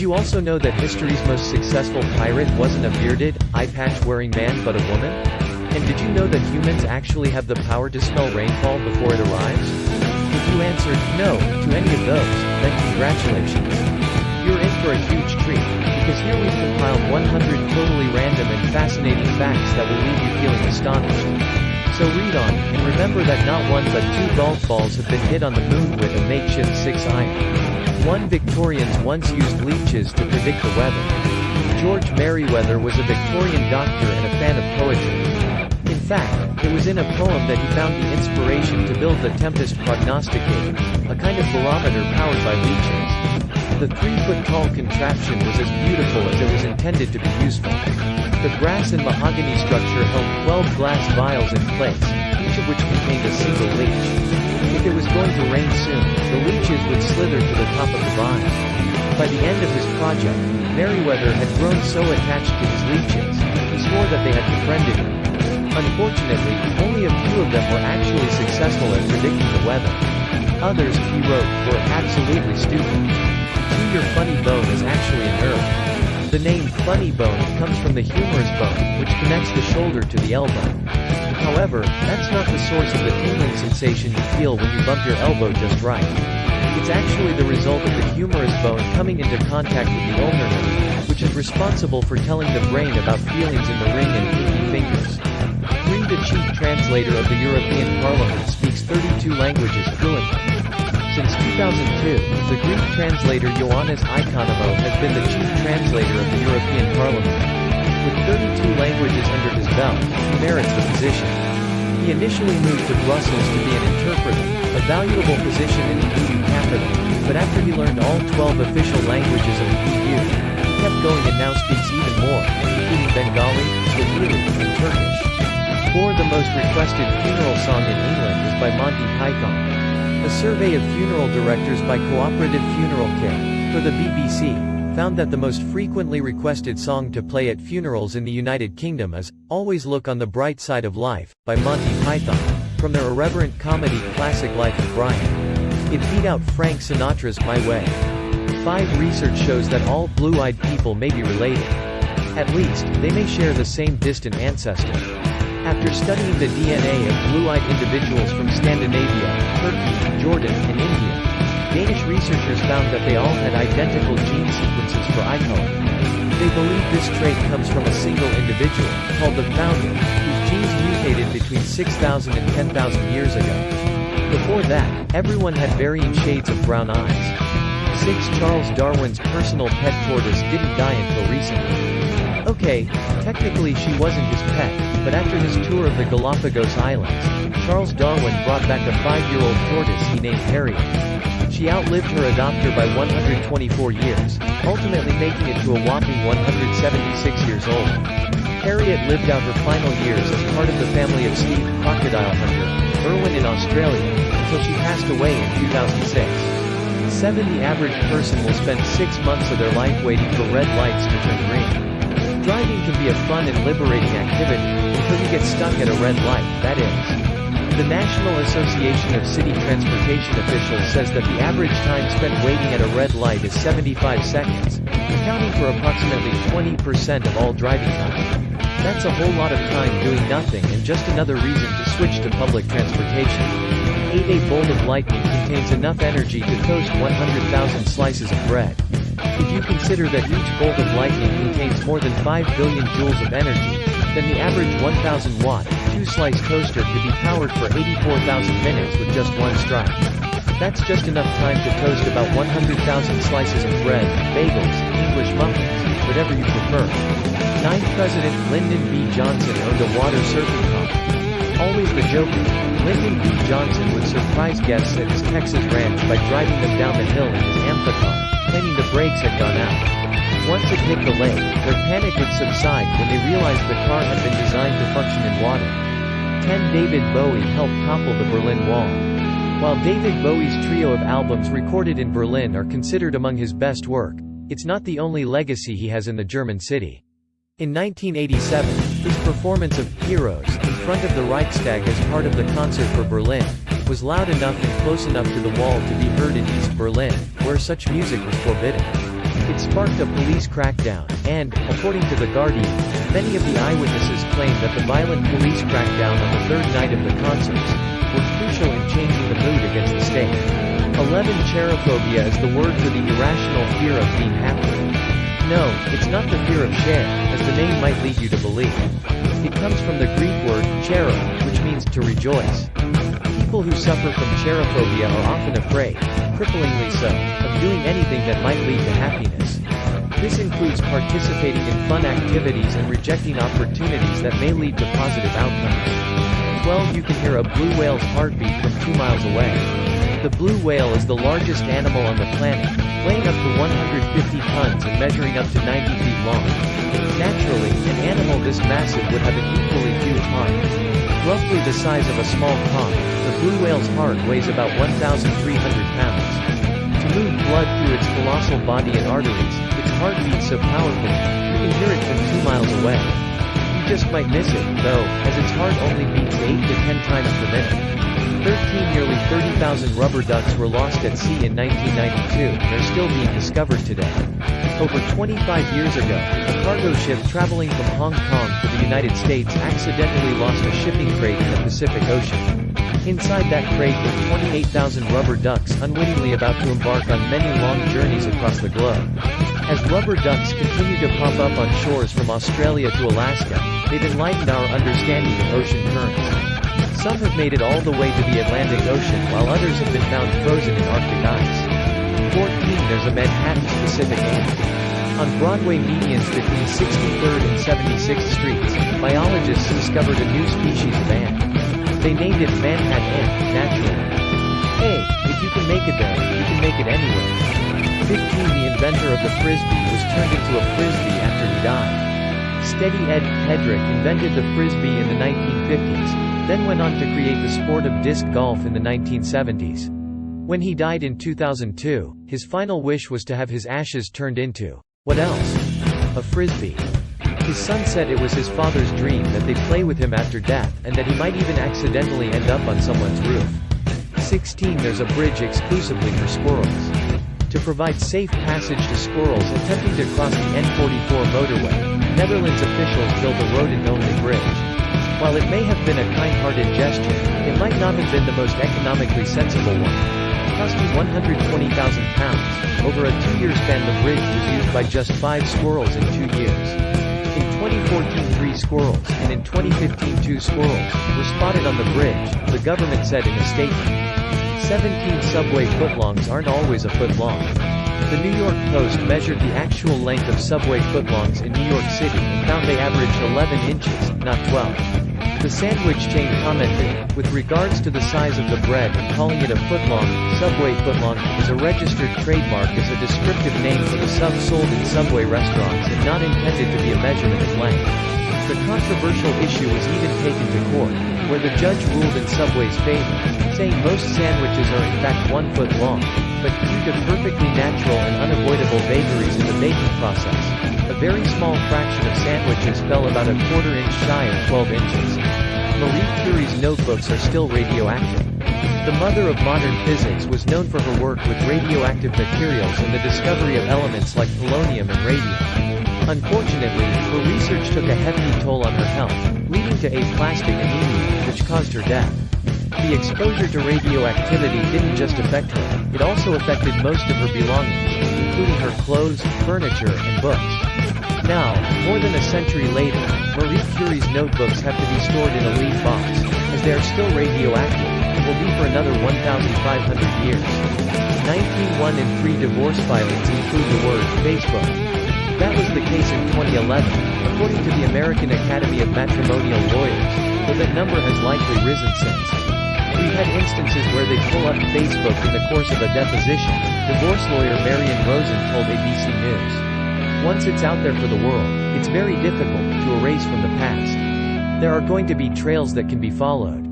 Did you also know that history's most successful pirate wasn't a bearded, eye-patch-wearing man but a woman? And did you know that humans actually have the power to smell rainfall before it arrives? If you answered no to any of those, then congratulations. You're in for a huge treat, because here we've compiled 100 totally random and fascinating facts that will leave you feeling astonished. So read on, and remember that not one but 2 golf balls have been hit on the moon with a makeshift 6-iron. 1 Victorians once used leeches to predict the weather. George Merriweather was a Victorian doctor and a fan of poetry. In fact, it was in a poem that he found the inspiration to build the Tempest Prognosticator, a kind of barometer powered by leeches. The 3-foot-tall contraption was as beautiful as it was intended to be useful. The brass and mahogany structure held 12 glass vials in place, each of which contained a single leech. If it was going to rain soon, the leeches would slither to the top of the vial. By the end of his project, Merriweather had grown so attached to his leeches, he swore that they had befriended him. Unfortunately, only a few of them were actually successful at predicting the weather. Others, he wrote, were absolutely stupid. See, your funny bone is actually a nerve. The name funny bone comes from the humerus bone, which connects the shoulder to the elbow. However, that's not the source of the tingling sensation you feel when you bump your elbow just right. It's actually the result of the humerus bone coming into contact with the ulnar nerve, which is responsible for telling the brain about feelings in the ring and pinky fingers. The chief translator of the European Parliament speaks 32 languages fluently. Since 2002, the Greek translator Ioannis Ikonomou has been the chief translator of the European Parliament. With 32 languages under his belt, he merits the position. He initially moved to Brussels to be an interpreter, a valuable position in the EU capital, but after he learned all 12 official languages of the EU, he kept going and now speaks even more, including Bengali, Swahili, and Turkish. The most requested funeral song in England is by Monty Python. A survey of funeral directors by Cooperative Funeral Care, for the BBC, found that the most frequently requested song to play at funerals in the United Kingdom is "Always Look on the Bright Side of Life" by Monty Python, from their irreverent comedy classic Life of Brian. It beat out Frank Sinatra's My Way. 5 research shows that all blue-eyed people may be related. At least, they may share the same distant ancestor. After studying the DNA of blue-eyed individuals from Scandinavia, Turkey, Jordan, and India, Danish researchers found that they all had identical gene sequences for eye color. They believe this trait comes from a single individual, called the founder, whose genes mutated between 6,000 and 10,000 years ago. Before that, everyone had varying shades of brown eyes. 6 Charles Darwin's personal pet tortoise didn't die until recently. Okay, technically she wasn't his pet, but after his tour of the Galapagos Islands, Charles Darwin brought back a 5-year-old tortoise he named Harriet. She outlived her adopter by 124 years, ultimately making it to a whopping 176 years old. Harriet lived out her final years as part of the family of Steve crocodile hunter, Irwin in Australia, until she passed away in 2006. The average person will spend 6 months of their life waiting for red lights to turn green. Driving can be a fun and liberating activity, until you get stuck at a red light, that is. The National Association of City Transportation Officials says that the average time spent waiting at a red light is 75 seconds, accounting for approximately 20% of all driving time. That's a whole lot of time doing nothing and just another reason to switch to public transportation. A bolt of lightning contains enough energy to toast 100,000 slices of bread. If you consider that each bolt of lightning contains more than 5 billion joules of energy, then the average 1,000-watt, 2-slice toaster could be powered for 84,000 minutes with just one strike. That's just enough time to toast about 100,000 slices of bread, bagels, English muffins, whatever you prefer. 9 President Lyndon B. Johnson owned a water surfing car. Always the joker, Lyndon B. Johnson would surprise guests at his Texas ranch by driving them down the hill in his amphicar, claiming the brakes had gone out. Once it hit the lake, their panic would subside when they realized the car had been designed to function in water. 10 David Bowie helped topple the Berlin Wall. While David Bowie's trio of albums recorded in Berlin are considered among his best work, it's not the only legacy he has in the German city. In 1987, his performance of "Heroes" in front of the Reichstag as part of the Concert for Berlin was loud enough and close enough to the wall to be heard in East Berlin, where such music was forbidden. It sparked a police crackdown, and, according to The Guardian, many of the eyewitnesses claimed that the violent police crackdown on the third night of the concerts were crucial in changing the mood against the state. 11. Cherophobia is the word for the irrational fear of being happy. No, it's not the fear of share, as the name might lead you to believe. It comes from the Greek word, chero, which means to rejoice. People who suffer from cherophobia are often afraid, cripplingly so, of doing anything that might lead to happiness. This includes participating in fun activities and rejecting opportunities that may lead to positive outcomes. 12. You can hear a blue whale's heartbeat from 2 miles away. The blue whale is the largest animal on the planet, weighing up to 150 tons and measuring up to 90 feet long. Naturally, an animal this massive would have an equally huge heart. Roughly the size of a small pond, the blue whale's heart weighs about 1,300 pounds. To move blood through its colossal body and arteries, its heart beats so powerfully, you can hear it from 2 miles away. You just might miss it, though, as its heart only beats 8 to 10 times per minute. 13. Nearly 30,000 rubber ducks were lost at sea in 1992, and are still being discovered today. Over 25 years ago, a cargo ship traveling from Hong Kong to the United States accidentally lost a shipping crate in the Pacific Ocean. Inside that crate were 28,000 rubber ducks unwittingly about to embark on many long journeys across the globe. As rubber ducks continue to pop up on shores from Australia to Alaska, they've enlightened our understanding of ocean currents. Some have made it all the way to the Atlantic Ocean while others have been found frozen in Arctic ice. 14. There's a Manhattan-specific ant. On Broadway medians between 63rd and 76th Streets, biologists discovered a new species of ant. They named it Manhattan ant, naturally. Hey, if you can make it there, you can make it anywhere. 15. The inventor of the Frisbee was turned into a Frisbee after he died. Steady Ed Hedrick invented the Frisbee in the 1950s, then went on to create the sport of disc golf in the 1970s. When he died in 2002, his final wish was to have his ashes turned into, what else? A Frisbee. His son said it was his father's dream that they play with him after death, and that he might even accidentally end up on someone's roof. 16. There's a bridge exclusively for squirrels. To provide safe passage to squirrels attempting to cross the N44 motorway, Netherlands officials built a rodent-only bridge. While it may have been a kind-hearted gesture, it might not have been the most economically sensible one. Costing £120,000, over a 2-year span the bridge was used by just 5 squirrels in 2 years. In 2014 3 squirrels, and in 2015 2 squirrels, were spotted on the bridge, the government said in a statement. 17 subway footlongs aren't always a foot long. The New York Post measured the actual length of subway footlongs in New York City and found they averaged 11 inches, not 12. The sandwich chain commented, with regards to the size of the bread and calling it a footlong, Subway footlong is a registered trademark as a descriptive name for the sub sold in Subway restaurants and not intended to be a measurement of length. The controversial issue was even taken to court, where the judge ruled in Subway's favor, saying most sandwiches are in fact 1 foot long, but due to perfectly natural and unavoidable vagaries in the baking process, a very small fraction of sandwiches fell about a quarter inch shy of 12 inches. Marie Curie's notebooks are still radioactive. The mother of modern physics was known for her work with radioactive materials and the discovery of elements like polonium and radium. Unfortunately, her research took a hefty toll on her health, leading to aplastic anemia, which caused her death. The exposure to radioactivity didn't just affect her, it also affected most of her belongings, including her clothes, furniture, and books. Now, more than a century later, Marie Curie's notebooks have to be stored in a lead box, as they are still radioactive, and will be for another 1,500 years. 19. 1 in 3 divorce filings include the word Facebook. That was the case in 2011, according to the American Academy of Matrimonial Lawyers, though that number has likely risen since. We've had instances where they pull up Facebook in the course of a deposition, divorce lawyer Marion Rosen told ABC News. Once it's out there for the world, it's very difficult to erase from the past. There are going to be trails that can be followed.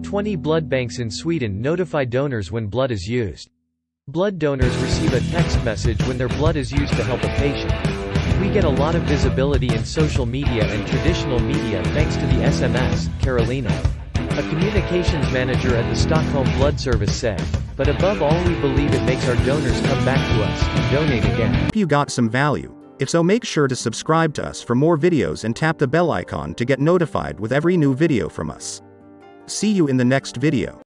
20 blood banks in Sweden notify donors when blood is used. Blood donors receive a text message when their blood is used to help a patient. We get a lot of visibility in social media and traditional media thanks to the SMS, Carolina. A communications manager at the Stockholm Blood Service said. But above all, we believe it makes our donors come back to us and donate again. Hope you got some value. If so, make sure to subscribe to us for more videos and tap the bell icon to get notified with every new video from us. See you in the next video.